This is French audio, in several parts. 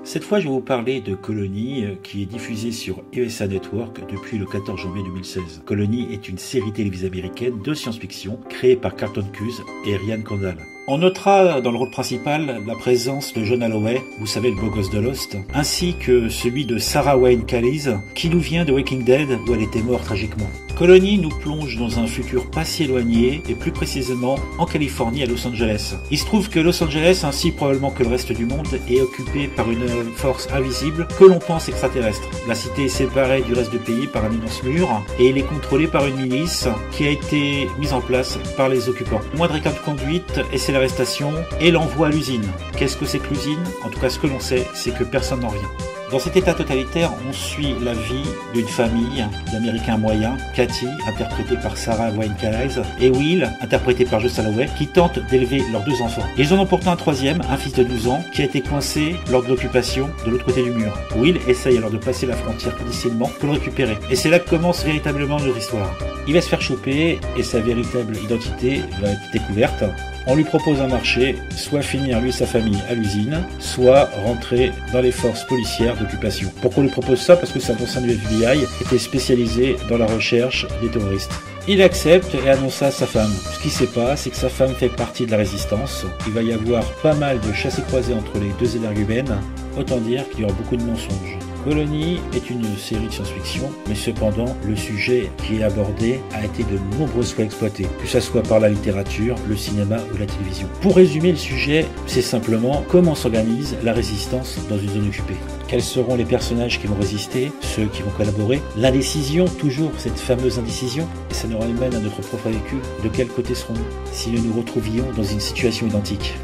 Cette fois, je vais vous parler de Colony, qui est diffusée sur USA Network depuis le 14 janvier 2016. Colony est une série télévisée américaine de science-fiction créée par Carlton Cuse et Ryan Condal. On notera dans le rôle principal la présence de John Holloway, vous savez le beau gosse de Lost, ainsi que celui de Sarah Wayne Callies, qui nous vient de Walking Dead où elle était morte tragiquement. Colony nous plonge dans un futur pas si éloigné, et plus précisément en Californie, à Los Angeles. Il se trouve que Los Angeles, ainsi probablement que le reste du monde, est occupé par une force invisible que l'on pense extraterrestre. La cité est séparée du reste du pays par un immense mur, et elle est contrôlée par une milice qui a été mise en place par les occupants. Le moindre écart de conduite, et c'est l'arrestation et l'envoi à l'usine. Qu'est-ce que c'est que l'usine? En tout cas, ce que l'on sait, c'est que personne n'en revient. Dans cet état totalitaire, on suit la vie d'une famille d'Américains moyens, Cathy, interprétée par Sarah Wayne Callies, et Will, interprété par John Holloway, qui tentent d'élever leurs deux enfants. Ils en ont pourtant un troisième, un fils de 12 ans, qui a été coincé lors de l'occupation de l'autre côté du mur. Will essaye alors de passer la frontière clandestinement pour le récupérer. Et c'est là que commence véritablement notre histoire. Il va se faire choper et sa véritable identité va être découverte. On lui propose un marché, soit finir lui et sa famille à l'usine, soit rentrer dans les forces policières d'occupation. Pourquoi on lui propose ça? Parce que c'est un ancien du FBI qui était spécialisé dans la recherche des terroristes. Il accepte et annonce ça à sa femme. Ce qu'il ne sait pas, c'est que sa femme fait partie de la résistance. Il va y avoir pas mal de chassés-croisés entre les deux énergumènes. Autant dire qu'il y aura beaucoup de mensonges. Colony est une série de science-fiction, mais cependant, le sujet qui est abordé a été de nombreuses fois exploité, que ce soit par la littérature, le cinéma ou la télévision. Pour résumer le sujet, c'est simplement comment s'organise la résistance dans une zone occupée. Quels seront les personnages qui vont résister, ceux qui vont collaborer? L'indécision, toujours cette fameuse indécision, et ça nous ramène à notre propre vécu. De quel côté serons-nous si nous nous retrouvions dans une situation identique?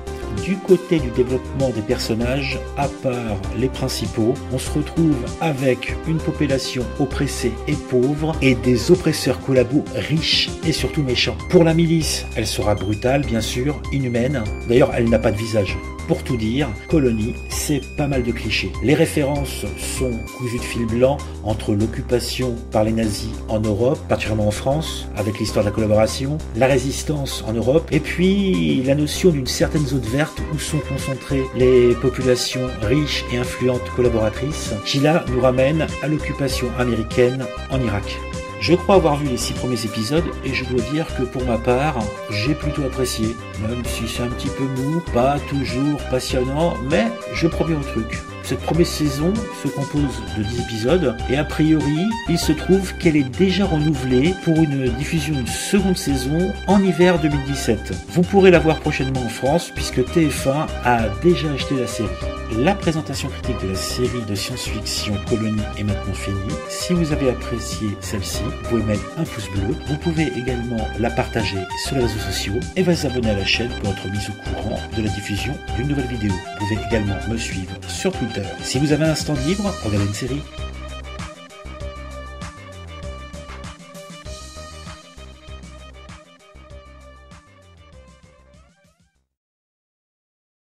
Du côté du développement des personnages, à part les principaux, on se retrouve avec une population oppressée et pauvre et des oppresseurs collabos riches et surtout méchants. Pour la milice, elle sera brutale, bien sûr, inhumaine. D'ailleurs, elle n'a pas de visage. Pour tout dire, Colony, c'est pas mal de clichés. Les références sont cousues de fil blanc entre l'occupation par les nazis en Europe, particulièrement en France, avec l'histoire de la collaboration, la résistance en Europe, et puis la notion d'une certaine zone verte où sont concentrées les populations riches et influentes collaboratrices, qui là nous ramène à l'occupation américaine en Irak. Je crois avoir vu les 6 premiers épisodes et je dois dire que pour ma part, j'ai plutôt apprécié. Même si c'est un petit peu mou, pas toujours passionnant, mais je promets au truc. Cette première saison se compose de 10 épisodes et a priori, il se trouve qu'elle est déjà renouvelée pour une diffusion d'une seconde saison en hiver 2017. Vous pourrez la voir prochainement en France puisque TF1 a déjà acheté la série. La présentation critique de la série de science-fiction Colony est maintenant finie. Si vous avez apprécié celle-ci, vous pouvez mettre un pouce bleu. Vous pouvez également la partager sur les réseaux sociaux et vous abonner à la chaîne pour être mis au courant de la diffusion d'une nouvelle vidéo. Vous pouvez également me suivre sur Twitter. Si vous avez un instant libre, regardez une série.